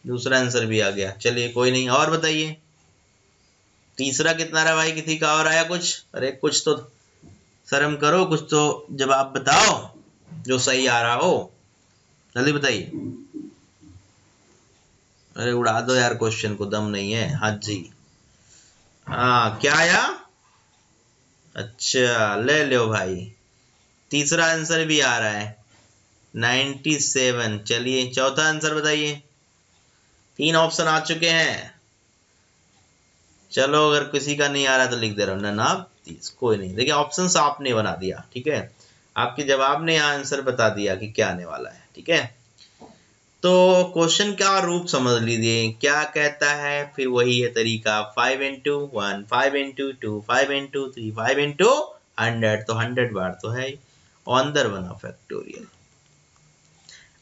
दूसरा आंसर भी आ गया, चलिए कोई नहीं। और बताइए तीसरा कितना रहा भाई? किसी का और आया कुछ? अरे कुछ तो शर्म करो, कुछ तो जवाब बताओ जो सही आ रहा हो, जल्दी बताइए। अरे उड़ा दो यार, क्वेश्चन को दम नहीं है। हाँ जी, हाँ क्या आया? अच्छा ले लो भाई, तीसरा आंसर भी आ रहा है 97। चलिए चौथा आंसर बताइए। 3 ऑप्शन आ चुके हैं। चलो अगर किसी का नहीं आ रहा तो लिख दे रहा हूँ ना 30। कोई नहीं, देखिए ऑप्शन आपने बना दिया, ठीक है, आपके जवाब ने आंसर बता दिया कि क्या आने वाला है, ठीक है। तो क्वेश्चन का रूप समझ लीजिए, क्या कहता है, फिर वही है तरीका, 5 into 1, 5 into 2, 5 into 3, 5 into 100, तो 100 बार तो है ऑन बना फैक्टोरियल।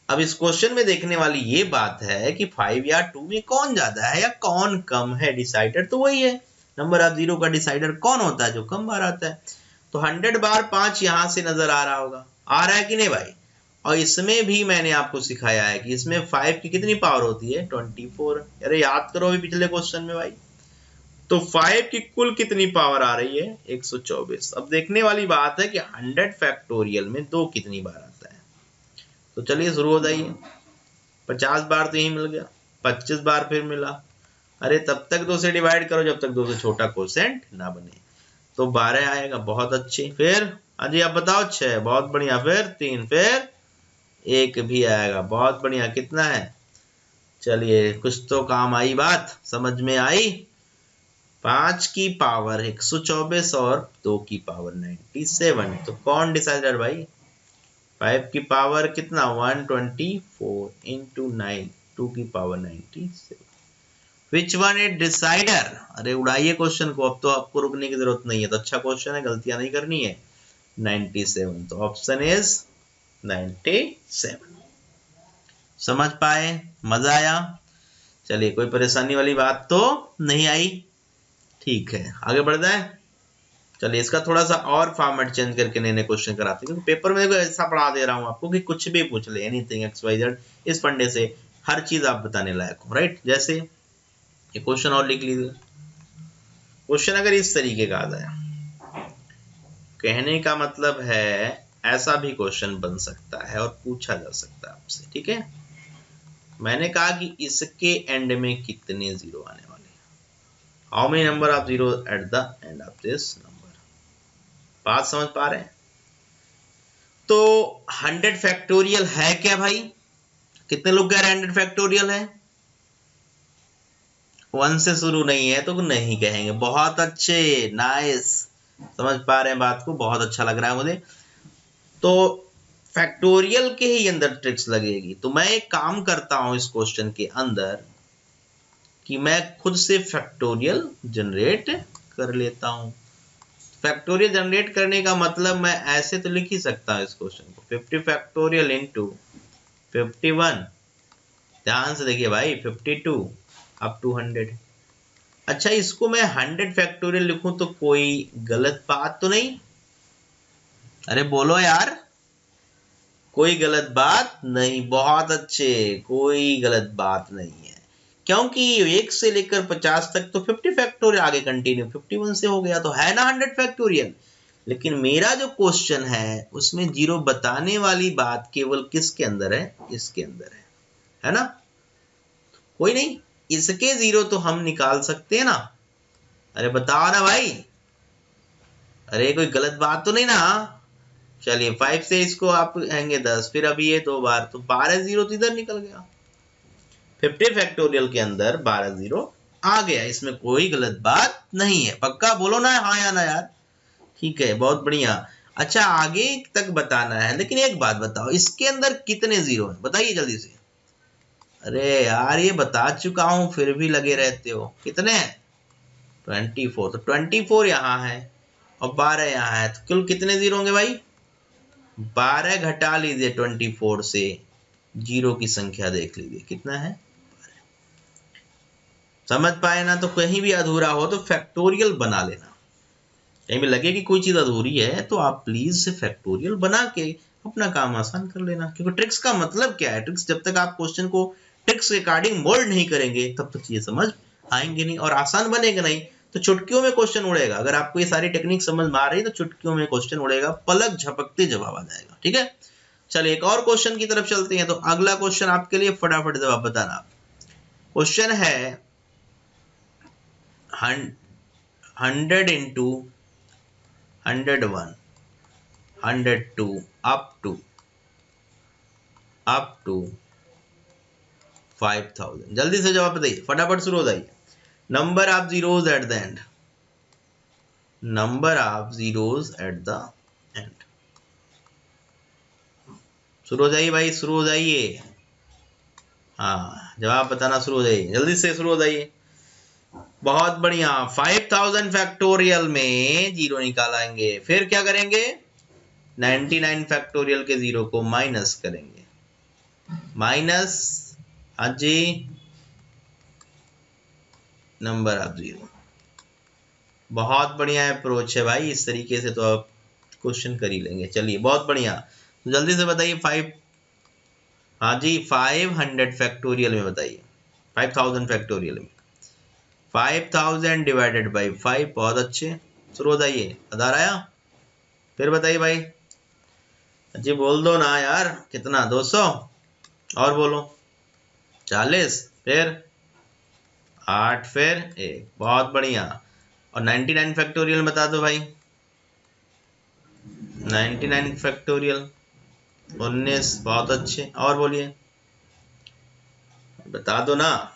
अब इस क्वेश्चन में देखने वाली ये बात है कि 5 या 2 में कौन ज्यादा है या कौन कम है। डिसाइडर तो वही है, नंबर ऑफ जीरो का डिसाइडर कौन होता है? जो कम बार आता है। तो 100 बार 5 यहां से नजर आ रहा होगा, आ रहा है कि नहीं भाई? और इसमें भी मैंने आपको सिखाया है कि इसमें 5 की कितनी पावर होती है? 24। अरे याद करो अभी पिछले क्वेश्चन में भाई। तो 5 की कुल कितनी पावर आ रही है? 124। अब देखने वाली बात है कि 100 फैक्टोरियल में 2 कितनी बार आता है। तो चलिए शुरू हो जाइए। 50 बार तो यही मिल गया, 25 बार फिर मिला। अरे तब तक 2 से डिवाइड करो जब तक 2 से छोटा कोसेंट ना बने। तो 12 आएगा, बहुत अच्छे। फिर हाँ जी आप बताओ, 6, बहुत बढ़िया। फिर 3, फिर 1 भी आएगा, बहुत बढ़िया। कितना है? चलिए कुछ तो काम आई, बात समझ में आई। 5 की पावर 124 और 2 की पावर 97। तो कौन डिसाइडर भाई? 5 की पावर कितना? 124 इंटू 9, 2 की power 97। Which one is decider? अरे उड़ाइए क्वेश्चन को, अब तो आपको रुकने की जरूरत नहीं है। तो अच्छा क्वेश्चन है, गलतियां नहीं करनी है। 97, तो ऑप्शन इज 97। समझ पाए? मजा आया? चलिए कोई परेशानी वाली बात तो नहीं आई, ठीक है आगे बढ़ जाए। चलिए इसका थोड़ा सा और फॉर्मेट चेंज करके नए नए क्वेश्चन कराते हैं, क्योंकि पेपर में देखो ऐसा पढ़ा दे रहा हूं आपको कि कुछ भी पूछ ले, एनीथिंग एक्स वाई जेड, इस फंडे से हर चीज आप बताने लायक हो, राइट। जैसे ये क्वेश्चन और लिख लीजिए। क्वेश्चन अगर इस तरीके का आ जाए, कहने का मतलब है ऐसा भी क्वेश्चन बन सकता है और पूछा जा सकता है आपसे, ठीक है। मैंने कहा कि इसके एंड में कितने जीरो आने वाले हैं, how many number of zero at the end of this number. बात समझ पा रहे हैं? तो 100 फैक्टोरियल है क्या भाई? कितने लोग कह रहे हैं 100 फैक्टोरियल है? 1 से शुरू नहीं है तो नहीं कहेंगे। बहुत अच्छे, नाइस, समझ पा रहे हैं बात को, बहुत अच्छा लग रहा है मुझे। तो फैक्टोरियल के ही अंदर ट्रिक्स लगेगी। तो मैं एक काम करता हूं इस क्वेश्चन के अंदर कि मैं खुद से फैक्टोरियल जनरेट कर लेता हूं। फैक्टोरियल जनरेट करने का मतलब मैं ऐसे तो लिख ही सकता हूं इस क्वेश्चन को, 50 फैक्टोरियल इंटू 51, ध्यान से देखिए भाई, 52 अप टू 100। अच्छा इसको मैं 100 फैक्टोरियल लिखूं तो कोई गलत बात तो नहीं? अरे बोलो यार, कोई गलत बात नहीं। बहुत अच्छे, कोई गलत बात नहीं है, क्योंकि 1 से लेकर 50 तक तो 50 फैक्टोरियल, आगे कंटिन्यू 51 से हो गया, तो है ना 100 फैक्टोरियल। लेकिन मेरा जो क्वेश्चन है उसमें जीरो बताने वाली बात केवल किसके अंदर है? इसके अंदर है ना। कोई नहीं, इसके जीरो तो हम निकाल सकते हैं ना। अरे बताओ ना भाई, अरे कोई गलत बात तो नहीं ना। चलिए 5 से इसको आप कहेंगे 10, फिर अभी ये 2 बार, तो 12 जीरो तो इधर निकल गया। 50 फैक्टोरियल के अंदर 12 जीरो आ गया, इसमें कोई गलत बात नहीं है। पक्का बोलो ना हाँ या ना यार। ठीक है, बहुत बढ़िया। अच्छा आगे तक बताना है, लेकिन एक बात बताओ, इसके अंदर कितने जीरो हैं बताइए जल्दी से। अरे यार ये बता चुका हूं फिर भी लगे रहते हो। कितने हैं? 24। तो 24 यहाँ है और 12 यहाँ है, तो कुल कितने जीरो होंगे भाई? 12 घटा लीजिए 24 से, जीरो की संख्या देख लीजिए कितना है? समझ पाए ना? तो कहीं भी अधूरा हो तो फैक्टोरियल बना लेना। कहीं भी लगे कि कोई चीज अधूरी है तो आप प्लीज से फैक्टोरियल बना के अपना काम आसान कर लेना। क्योंकि ट्रिक्स का मतलब क्या है? ट्रिक्स जब तक आप क्वेश्चन को ट्रिक्स के अकॉर्डिंग मोल्ड नहीं करेंगे तब तक ये समझ आएंगे नहीं और आसान बनेगा नहीं। तो चुटकियों में क्वेश्चन उड़ेगा। अगर आपको ये सारी टेक्निक समझ में आ रही है तो चुटकियों में क्वेश्चन उड़ेगा, पलक झपकते जवाब आ जाएगा। ठीक है, चलिए एक और क्वेश्चन की तरफ चलते हैं। तो अगला क्वेश्चन आपके लिए फटाफट जवाब बताना। क्वेश्चन है 100 इंटू 101 102 अप टू 5000। जल्दी से जवाब बताइए, फटाफट शुरू हो जाइए। Number of zeros eight the and, number of zeros eight the and. शुरू हो जाइए भाई, शुरू हो जाइए। हाँ, जवाब बताना शुरू हो जाइए, जल्दी से शुरू हो जाइए। बहुत बढ़िया। 5000 फैक्टोरियल में जीरो निकालेंगे, फिर क्या करेंगे? 99 फैक्टोरियल के जीरो को माइनस करेंगे। माइनस, हाँ जी, नंबर ऑफ जीरो। बहुत बढ़िया अप्रोच है भाई, इस तरीके से तो आप क्वेश्चन कर ही लेंगे। चलिए बहुत बढ़िया, तो जल्दी से बताइए 5, हाँ जी 500 फैक्टोरियल में बताइए। 5000 फैक्टोरियल में 5000 डिवाइडेड बाई 5। बहुत अच्छे, शुरू हो जाइए। आधार आया? फिर बताइए भाई जी, बोल दो ना यार। कितना? 200 और बोलो 40, फिर 8, फिर 1। बहुत बढ़िया। और 99 फैक्टोरियल बता दो भाई। 99 फैक्टोरियल 19। बहुत अच्छे, और बोलिए, बता दो ना।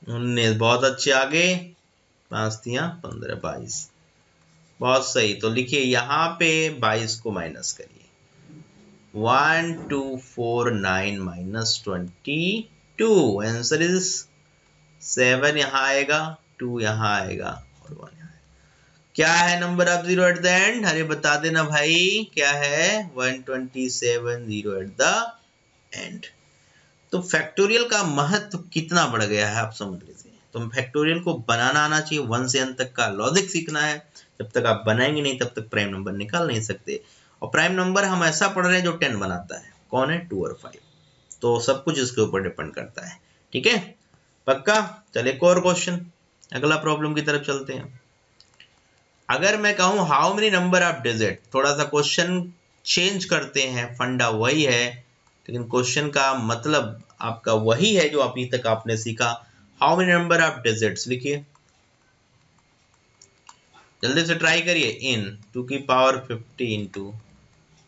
19, बहुत अच्छे। आगे 5 तिया 15, 22। बहुत सही। तो लिखिए यहाँ पे 22 को माइनस करिए। 1249 माइनस 22, आंसर इज 7 यहाँ आएगा, 2 यहाँ आएगा और 1 यहाँ आएगा। क्या है number of zero at the and? अरे बता देना भाई, क्या है? 127 जीरो एट द एंड। तो फैक्टोरियल का महत्व कितना बढ़ गया है आप समझ लीजिए। तो फैक्टोरियल को बनाना आना चाहिए, 1 से n तक का लॉजिक सीखना है। जब तक आप बनाएंगे नहीं तब तक प्राइम नंबर निकाल नहीं सकते। और प्राइम नंबर हम ऐसा पढ़ रहे हैं जो 10 बनाता है। कौन है? 2 और 5। तो सब कुछ इसके ऊपर डिपेंड करता है। ठीक है, पक्का? चलिए एक और क्वेश्चन, अगला प्रॉब्लम की तरफ चलते हैं। अगर मैं कहूं how many number of digit, थोड़ा सा क्वेश्चन चेंज करते हैं, फंडा वही है लेकिन क्वेश्चन का मतलब आपका वही है जो अभी तक आपने सीखा। How many number of digits लिखिए, जल्दी से ट्राई करिए। इन 2 की पावर 50 इंटू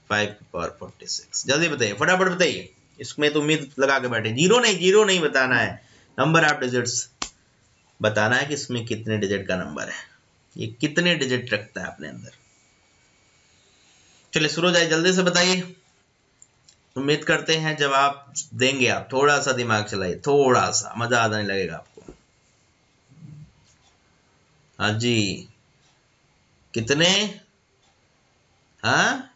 5 की पावर 46। जल्दी बताइए, फटाफट बताइए। इसमें तो उम्मीद लगा के बैठे, जीरो नहीं बताना है, नंबर ऑफ डिजिट्स बताना है कि इसमें कितने डिजिट का नंबर है, ये कितने डिजिट रखता है अपने अंदर। चलिए शुरू हो जाए, जल्दी से बताइए। उम्मीद करते हैं जवाब देंगे आप। थोड़ा सा दिमाग चलाइए, थोड़ा सा, मजा आने लगेगा आपको। हाँ जी, कितने? हाँ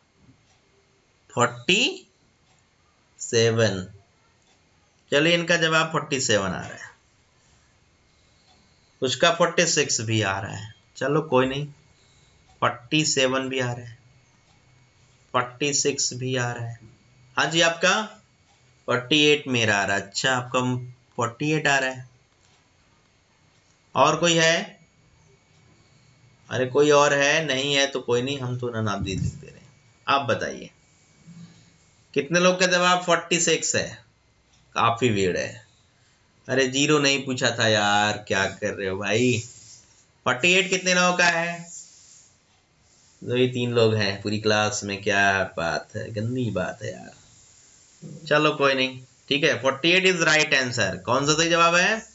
47। चलिए इनका जवाब 47 आ रहा है, उसका 46 भी आ रहा है। चलो कोई नहीं, 47 भी आ रहा है, 46 भी आ रहा है। हाँ जी, आपका 48 मेरा आ रहा है। अच्छा, आपका 48 आ रहा है। और कोई है? अरे कोई और है? नहीं है तो कोई नहीं, हम तो नानाबदी लिख दे रहे हैं। आप बताइए कितने लोग का जवाब 46 है? काफी भीड़ है। अरे जीरो नहीं पूछा था यार, क्या कर रहे हो भाई? 48 कितने लोगों का है? 2 ही 3 लोग हैं पूरी क्लास में। क्या बात है, गंदी बात है यार। चलो कोई नहीं, ठीक है। 48 इज राइट आंसर। कौन सा सही जवाब है?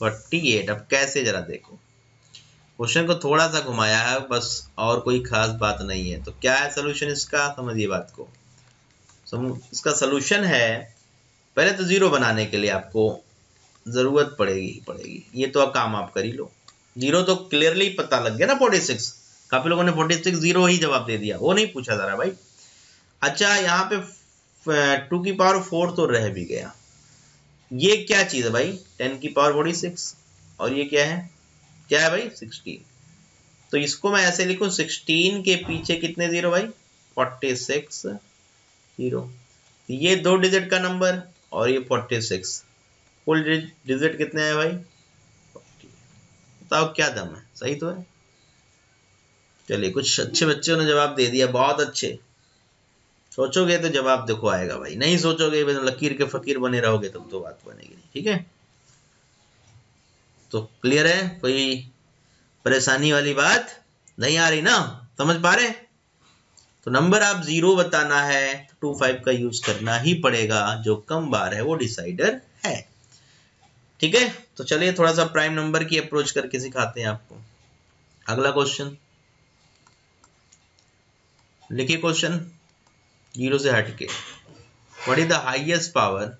48। अब कैसे, जरा देखो, क्वेश्चन को थोड़ा सा घुमाया है बस, और कोई खास बात नहीं है। तो क्या है सोल्यूशन इसका? समझिए बात को। इसका सोल्यूशन है, पहले तो जीरो बनाने के लिए आपको जरूरत पड़ेगी। ये तो अब काम आप कर ही लो। जीरो तो क्लियरली पता लग गया ना, 46। काफी लोगों ने 46 जीरो ही जवाब दे दिया, वो नहीं पूछा जा रहा भाई। अच्छा, यहाँ पे 2 की पावर 4 तो रह भी गया, ये क्या चीज है भाई, 10 की पावर 46, और ये क्या है भाई 16। तो इसको मैं ऐसे लिखूं, 16 के पीछे कितने जीरो भाई, 46 जीरो। ये 2 डिजिट का नंबर और ये 46, फुल डिजिट कितने हैं भाई, 40। बताओ क्या दम है, सही तो है। चलिए, कुछ अच्छे बच्चों ने जवाब दे दिया, बहुत अच्छे। सोचोगे तो जवाब देखो आएगा भाई, नहीं सोचोगे तो लकीर के फकीर बने रहोगे तब तो बात बनेगी नहीं। ठीक है, तो क्लियर है, कोई परेशानी वाली बात नहीं आ रही ना, समझ पा रहे। तो नंबर आप 0 बताना है तो 25 का यूज करना ही पड़ेगा, जो कम बार है वो डिसाइडर है। ठीक है, तो चलिए थोड़ा सा प्राइम नंबर की अप्रोच करके सिखाते हैं आपको। अगला क्वेश्चन लिखिए, क्वेश्चन 0 से हटके, what is the highest power,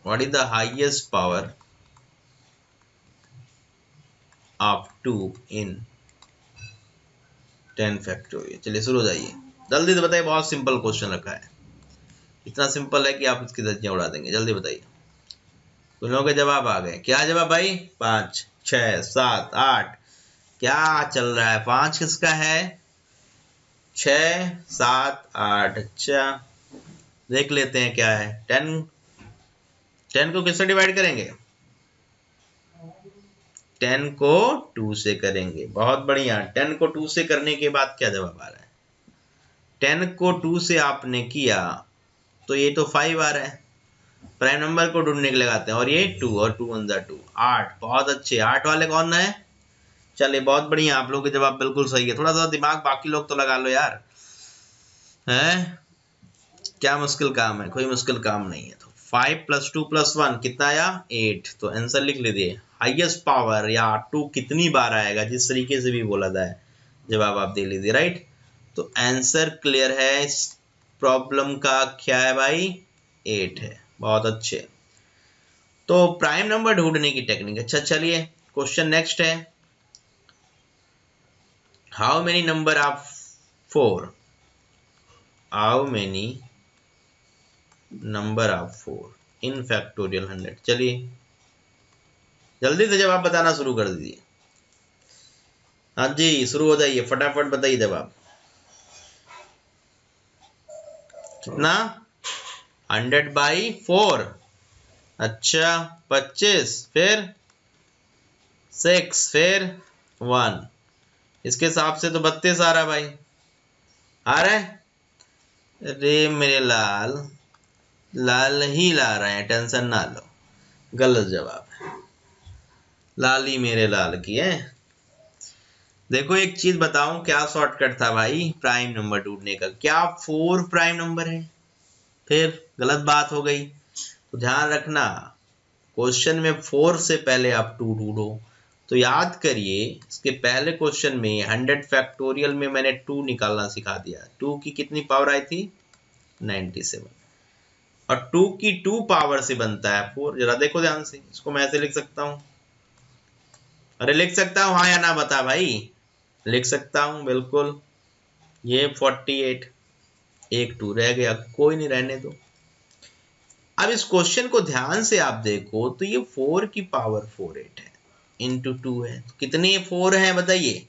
what is the highest power of 2 in 10 factorial. चलिए शुरू हो जाइए, जल्दी से बताइए, बहुत सिंपल क्वेश्चन रखा है, इतना सिंपल है कि आप इसकी धज्जियां उड़ा देंगे। जल्दी बताइए। तुम लोगों के जवाब आ गए, क्या जवाब भाई, 5 6 7 8, क्या चल रहा है, 5 किसका है, 6 7 8। अच्छा, देख लेते हैं क्या है। 10 को किससे डिवाइड करेंगे, 10 को 2 से करेंगे। बहुत बढ़िया, 10 को 2 से करने के बाद क्या जवाब आ रहा है, 10 को 2 से आपने किया तो ये तो 5 आ रहा है, प्राइम नंबर को ढूंढने के लगाते हैं, और ये 2 और 2 1 जा 2, 8। बहुत अच्छे, 8 वाले कौन है, चलिए बहुत बढ़िया, आप लोगों के जवाब बिल्कुल सही है। थोड़ा सा दिमाग बाकी लोग तो लगा लो यार, है क्या मुश्किल काम है, कोई मुश्किल काम नहीं है। तो 5 + 2 + 1 कितना आया, 8। तो आंसर लिख लीजिए, हाईएस्ट पावर या 2 कितनी बार आएगा, जिस तरीके से भी बोला जाए जवाब आप दे लीजिए, राइट। तो आंसर क्लियर है, इस प्रॉब्लम का क्या है भाई, 8 है। बहुत अच्छे, तो प्राइम नंबर ढूंढने की टेक्निक। अच्छा चलिए, क्वेश्चन नेक्स्ट है, how many number of 4, how many number of 4 in factorial 100। चलिए जल्दी से जवाब बताना शुरू कर दीजिए। हाँ जी, शुरू हो जाइए, फटाफट बताइए जवाब। कितना, 100/4। अच्छा, 25, फिर 6, फिर 1। इसके हिसाब से तो 32 आ रहा भाई, आ रहा है। अरे मेरे लाल, लाल ही ला रहे हैं, टेंशन ना लो। गलत जवाब है, लाल ही मेरे लाल की है। देखो एक चीज बताऊं, क्या शॉर्टकट था भाई प्राइम नंबर ढूंढने का, क्या 4 प्राइम नंबर है, फिर गलत बात हो गई। तो ध्यान रखना, क्वेश्चन में 4 से पहले आप 2 ढूंढो। तो याद करिए, इसके पहले क्वेश्चन में 100 फैक्टोरियल में मैंने 2 निकालना सिखा दिया। 2 की कितनी पावर आई थी, 97, और 2 की 2 पावर से बनता है 4। जरा देखो ध्यान से, इसको मैं ऐसे लिख सकता हूं, अरे लिख सकता हूं, हाँ या ना बता भाई, लिख सकता हूं बिल्कुल। ये 48, एक 2 रह गया, कोई नहीं, रहने दो। अब इस क्वेश्चन को ध्यान से आप देखो तो ये 4 की पावर 48 है, इंटू 2 है, तो कितने 4 हैं बताइए।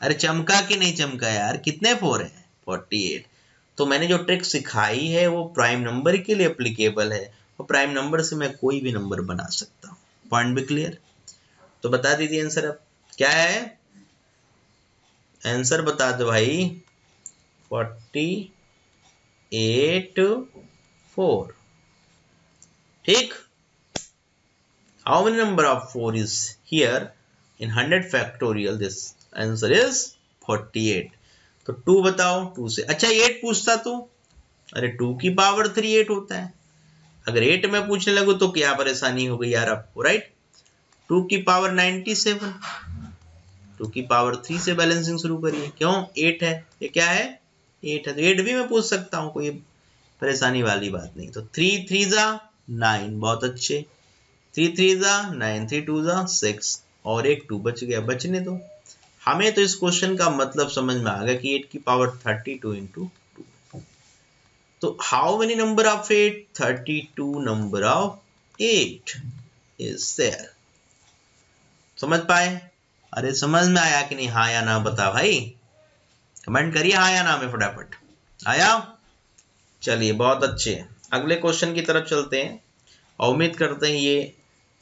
अरे चमका कि नहीं चमका यार, कितने 4 हैं, 48। तो मैंने जो ट्रिक सिखाई है वो प्राइम नंबर के लिए एप्लीकेबल है, और प्राइम नंबर से मैं कोई भी नंबर बना सकता हूँ। पॉइंट भी क्लियर। तो बता दीजिए आंसर अब क्या है, आंसर बता दो भाई, 48 4। ठीक, how many number of 4 is here in 100 factorial, this answer is 48। तो 2 बताओ, 2 से, अच्छा 8 पूछता तो, अरे 2 की पावर 3 8 होता है, अगर 8 में पूछने लगो तो क्या परेशानी हो गई यार आपको, राइट। 2 की पावर 97, 2 की पावर 3 से बैलेंसिंग शुरू करिए, क्यों 8 है, ये क्या है 8 है, तो 8 भी मैं पूछ सकता हूँ, कोई परेशानी वाली बात नहीं। तो 3 3 जा 9, बहुत अच्छे, 3 3 जा 9, 3 2 जा 6, और एक 2 बच गया, बचने दो। हमें तो इस क्वेश्चन का मतलब समझ में आ गया कि 8 की पावर 32 इंटू 2। तो how many number of 8? 32 number of 8 is there. समझ पाए? अरे समझ में आया कि नहीं? हाँ या ना बता भाई, कमेंट करिए हाँ या ना में फटाफट। आया? चलिए बहुत अच्छे, अगले क्वेश्चन की तरफ चलते हैं और उम्मीद करते हैं ये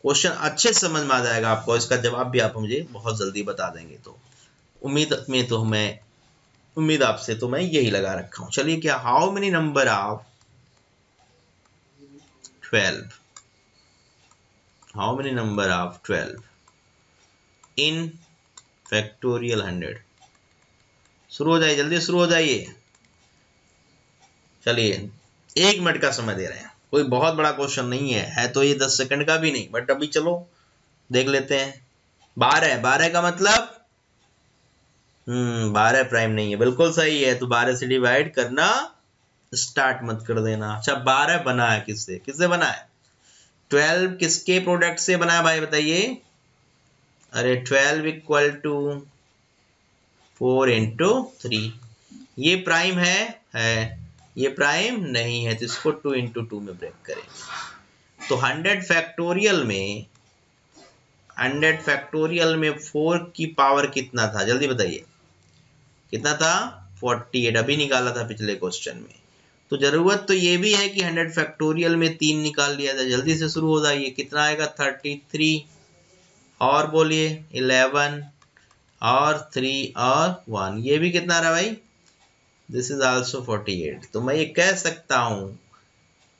क्वेश्चन अच्छे से समझ में आ जाएगा आपको, इसका जवाब भी आप मुझे बहुत जल्दी बता देंगे। तो उम्मीद आपसे तो मैं यही लगा रखा हूं। चलिए, क्या how many number of 12? How many number of 12 in factorial 100? शुरू हो जाइए, जल्दी शुरू हो जाइए। चलिए 1 मिनट का समय दे रहे हैं, कोई बहुत बड़ा क्वेश्चन नहीं है तो ये 10 सेकंड का भी नहीं, बट अभी चलो देख लेते हैं। 12 का मतलब 12 प्राइम नहीं है, बिल्कुल सही है। तो 12 से डिवाइड करना स्टार्ट मत कर देना। अच्छा 12 बना है किससे बना है? 12 किसके प्रोडक्ट से बना है भाई बताइए? अरे 12 इक्वल टू 4 इंटू 3, ये प्राइम है? ये प्राइम नहीं है, तो इसको 2 इंटू 2 में ब्रेक करेंगे। तो 100 फैक्टोरियल में 4 की पावर कितना था? जल्दी बताइए कितना था? 48, अभी निकाला था पिछले क्वेश्चन में। तो जरूरत तो ये भी है कि 100 फैक्टोरियल में 3 निकाल लिया जाए। जल्दी से शुरू हो जाइए, कितना आएगा? 33 और बोलिए 11 और 3 और 1, ये भी कितना रहा भाई? This is also 48। तो मैं ये कह सकता हूं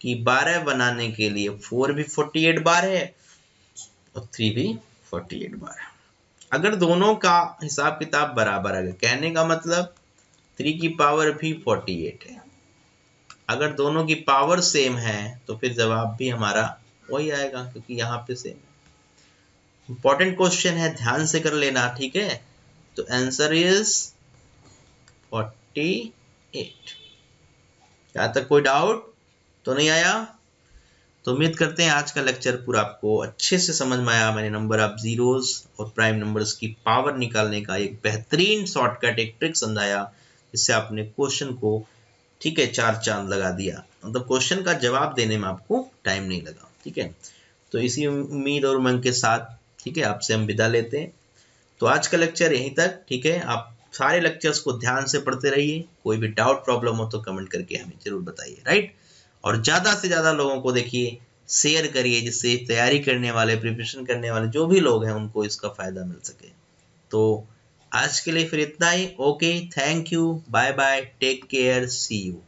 कि 12 बनाने के लिए 4 भी 48 बार है और 3 भी 48 बार है। अगर दोनों का हिसाब किताब बराबर है, कहने का मतलब 3 की पावर भी 48 है, अगर दोनों की पावर सेम है तो फिर जवाब भी हमारा वही आएगा, क्योंकि यहाँ पे सेम है। इंपॉर्टेंट क्वेश्चन है, ध्यान से कर लेना, ठीक है? तो आंसर इज 48। यहाँ तक कोई डाउट तो नहीं आया? तो उम्मीद करते हैं आज का लेक्चर पूरा आपको अच्छे से समझ में आया। मैंने नंबर ऑफ जीरोस और प्राइम नंबर्स की पावर निकालने का एक बेहतरीन शॉर्टकट, एक ट्रिक समझाया, जिससे आपने क्वेश्चन को, ठीक है, 4 चांद लगा दिया। मतलब क्वेश्चन का जवाब देने में आपको टाइम नहीं लगा, ठीक है? तो इसी उम्मीद और उमंग के साथ, ठीक है, आपसे हम विदा लेते हैं। तो आज का लेक्चर यहीं तक, ठीक है? आप सारे लेक्चर्स को ध्यान से पढ़ते रहिए, कोई भी डाउट प्रॉब्लम हो तो कमेंट करके हमें जरूर बताइए, राइट? और ज़्यादा से ज़्यादा लोगों को देखिए, शेयर करिए, जिससे तैयारी करने वाले, प्रिपरेशन करने वाले जो भी लोग हैं उनको इसका फ़ायदा मिल सके। तो आज के लिए फिर इतना ही। Okay, thank you, bye bye, take care, see you.